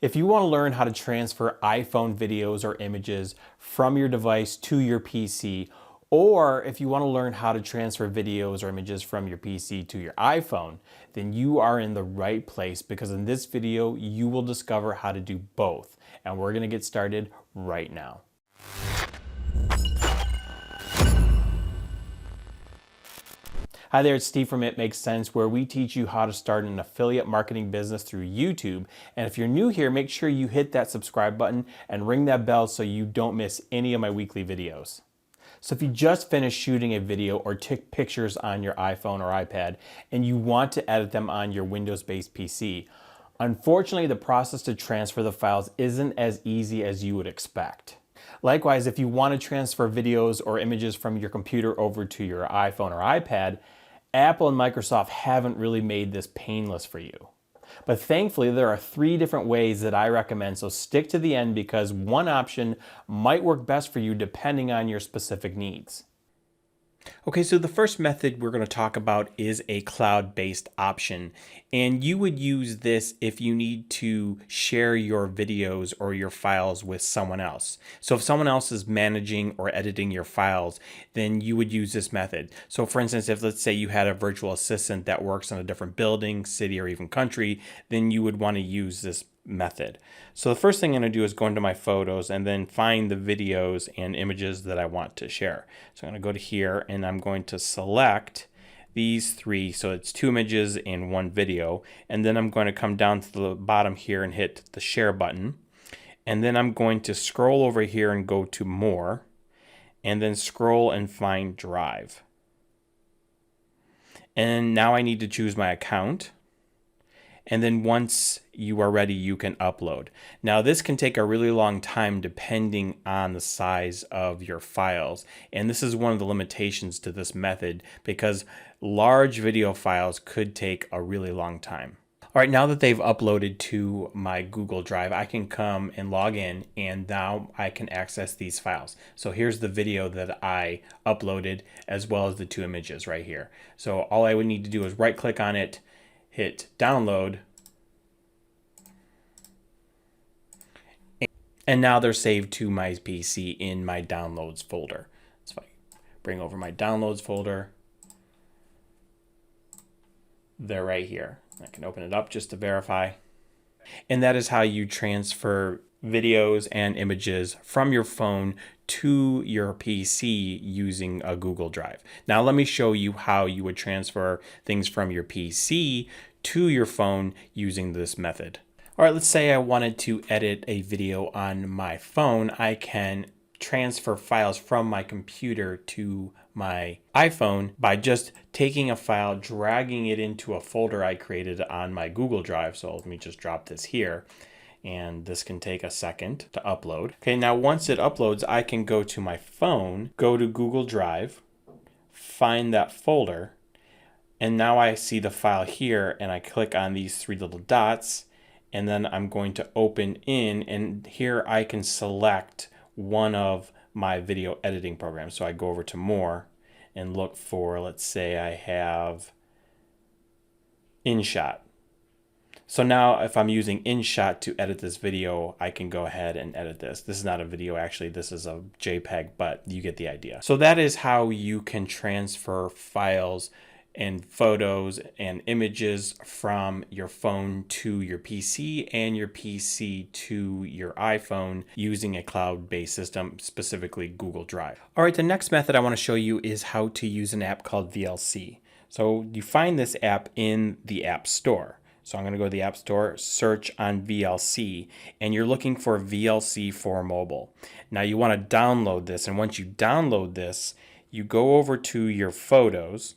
If you want to learn how to transfer iPhone videos or images from your device to your PC, or if you want to learn how to transfer videos or images from your PC to your iPhone, then you are in the right place, because in this video, you will discover how to do both. And we're going to get started right now. Hi there, it's Steve from It Makes Sense, where we teach you how to start an affiliate marketing business through YouTube. And if you're new here, make sure you hit that subscribe button and ring that bell so you don't miss any of my weekly videos. So if you just finished shooting a video or took pictures on your iPhone or iPad and you want to edit them on your Windows-based PC, unfortunately the process to transfer the files isn't as easy as you would expect. Likewise, if you want to transfer videos or images from your computer over to your iPhone or iPad, Apple and Microsoft haven't really made this painless for you. But thankfully, there are 3 different ways that I recommend, so stick to the end because one option might work best for you depending on your specific needs. Okay, so the first method we're going to talk about is a cloud-based option, and you would use this if you need to share your videos or your files with someone else. So if someone else is managing or editing your files, then you would use this method. So for instance, if let's say you had a virtual assistant that works in a different building, city, or even country, then you would want to use this method. So the first thing I'm going to do is go into my photos and then find the videos and images that I want to share. So I'm going to go to here and I'm going to select these 3. So it's 2 images and 1 video. And then I'm going to come down to the bottom here and hit the share button. And then I'm going to scroll over here and go to more. And then scroll and find Drive. And now I need to choose my account. And then once you are ready, you can upload. Now this can take a really long time depending on the size of your files. And this is one of the limitations to this method because large video files could take a really long time. All right, now that they've uploaded to my Google Drive, I can come and log in and now I can access these files. So here's the video that I uploaded as well as the 2 images right here. So all I would need to do is right click on it, hit download, and now they're saved to my PC in my downloads folder. So if I bring over my downloads folder, they're right here. I can open it up just to verify. And that is how you transfer videos and images from your phone to your PC using a Google Drive. Now let me show you how you would transfer things from your PC to your phone using this method. All right, let's say I wanted to edit a video on my phone. I can transfer files from my computer to my iPhone by just taking a file, dragging it into a folder I created on my Google Drive. So let me just drop this here. And this can take a second to upload. Okay, now once it uploads, I can go to my phone, go to Google Drive, find that folder, and now I see the file here, and I click on these 3 little dots, and then I'm going to open in, and here I can select one of my video editing programs. So I go over to more and look for, let's say I have InShot. So now if I'm using InShot to edit this video, I can go ahead and edit this. This is not a video actually, this is a JPEG, but you get the idea. So that is how you can transfer files and photos and images from your phone to your PC and your PC to your iPhone using a cloud-based system, specifically Google Drive. All right, the next method I want to show you is how to use an app called VLC. So you find this app in the App Store. So I'm going to go to the App Store, search on VLC, and you're looking for VLC for mobile. Now you want to download this, and once you download this, you go over to your photos,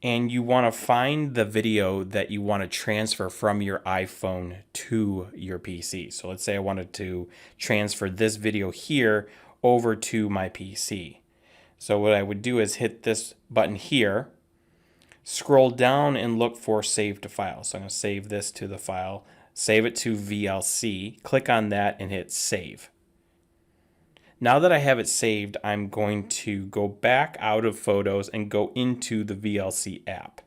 and you want to find the video that you want to transfer from your iPhone to your PC. So let's say I wanted to transfer this video here over to my PC. So what I would do is hit this button here, scroll down and look for save to file. So I'm going to save this to the file, save it to VLC, click on that and hit save. Now that I have it saved, I'm going to go back out of Photos and go into the VLC app.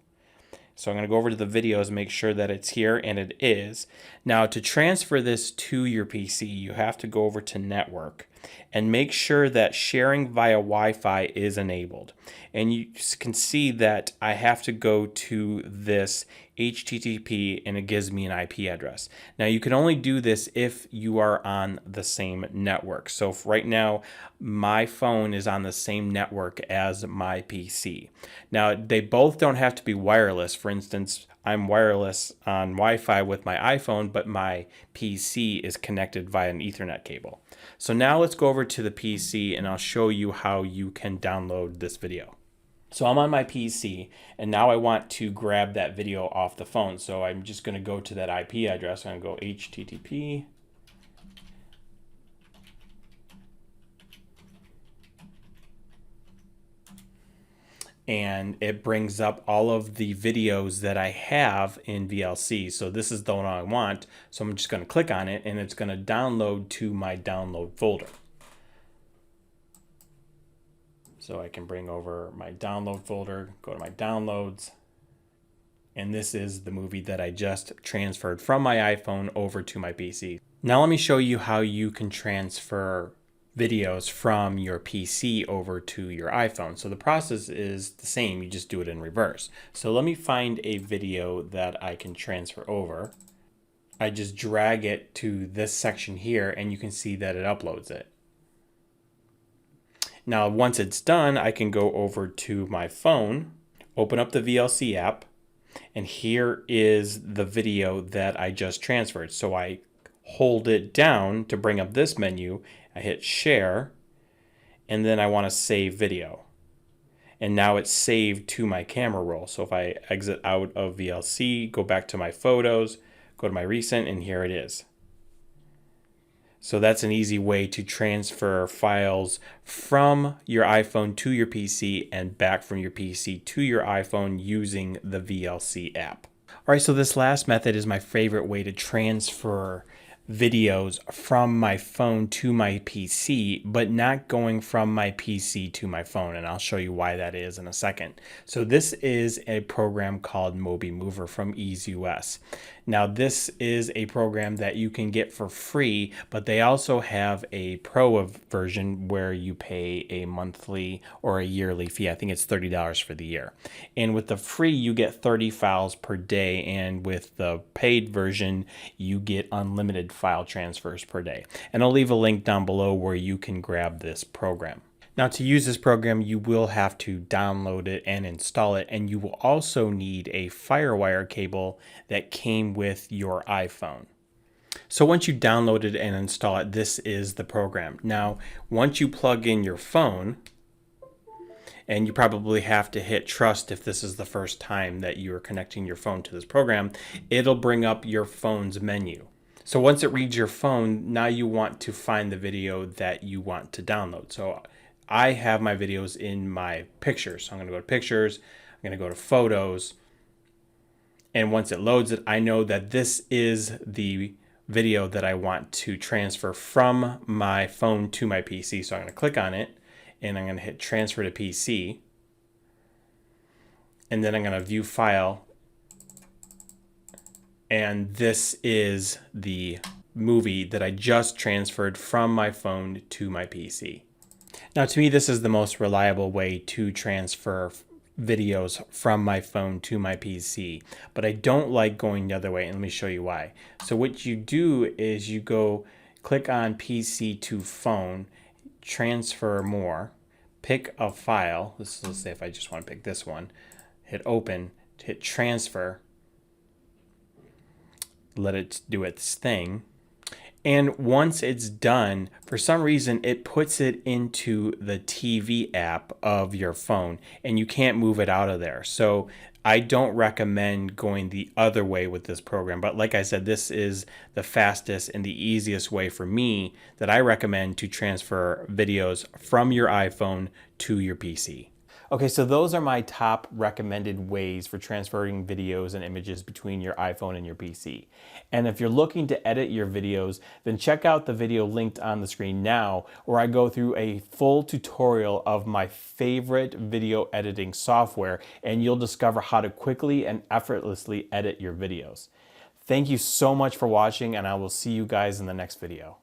So I'm going to go over to the videos and make sure that it's here, and it is. Now to transfer this to your PC, you have to go over to Network and make sure that sharing via Wi-Fi is enabled. And you can see that I have to go to this HTTP and it gives me an IP address. Now you can only do this if you are on the same network. So right now my phone is on the same network as my PC. Now they both don't have to be wireless. For instance, I'm wireless on Wi-Fi with my iPhone, but my PC is connected via an Ethernet cable. So now let's go over to the PC and I'll show you how you can download this video. So I'm on my PC and now I want to grab that video off the phone. So I'm just going to go to that IP address. I'm going to go HTTP. And it brings up all of the videos that I have in VLC. So this is the one I want. So I'm just going to click on it and it's going to download to my download folder. So I can bring over my download folder, go to my downloads, and this is the movie that I just transferred from my iPhone over to my PC. Now let me show you how you can transfer videos from your PC over to your iPhone. So the process is the same, you just do it in reverse. So let me find a video that I can transfer over. I just drag it to this section here and you can see that it uploads it. Now once it's done, I can go over to my phone, open up the VLC app, and here is the video that I just transferred. So I hold it down to bring up this menu, I hit share, and then I want to save video. And now it's saved to my camera roll. So if I exit out of VLC, go back to my photos, go to my recent, and here it is. So that's an easy way to transfer files from your iPhone to your PC and back from your PC to your iPhone using the VLC app. All right, so this last method is my favorite way to transfer videos from my phone to my PC, but not going from my PC to my phone, and I'll show you why that is in a second. So this is a program called Mobi Mover from EaseUS. Now this is a program that you can get for free, but they also have a pro version where you pay a monthly or a yearly fee. I think it's $30 for the year. And with the free, you get 30 files per day, and with the paid version, you get unlimited file transfers per day. And I'll leave a link down below where you can grab this program. Now to use this program, you will have to download it and install it, and you will also need a FireWire cable that came with your iPhone. So once you download it and install it, this is the program. Now, once you plug in your phone, and you probably have to hit trust if this is the first time that you are connecting your phone to this program, it'll bring up your phone's menu. So once it reads your phone, now you want to find the video that you want to download. So I have my videos in my pictures. So I'm going to go to pictures, I'm going to go to photos, and once it loads it, I know that this is the video that I want to transfer from my phone to my PC. So I'm going to click on it and I'm going to hit transfer to PC, and then I'm going to view file, and this is the movie that I just transferred from my phone to my PC. Now to me, this is the most reliable way to transfer videos from my phone to my PC, but I don't like going the other way, and let me show you why. So what you do is you go click on PC to phone, transfer more, pick a file. Let's say if I just want to pick this one, hit open, hit transfer, let it do its thing. And once it's done, for some reason, it puts it into the TV app of your phone and you can't move it out of there. So I don't recommend going the other way with this program. But like I said, this is the fastest and the easiest way for me that I recommend to transfer videos from your iPhone to your PC. Okay, so those are my top recommended ways for transferring videos and images between your iPhone and your PC. And if you're looking to edit your videos, then check out the video linked on the screen now, where I go through a full tutorial of my favorite video editing software, and you'll discover how to quickly and effortlessly edit your videos. Thank you so much for watching, and I will see you guys in the next video.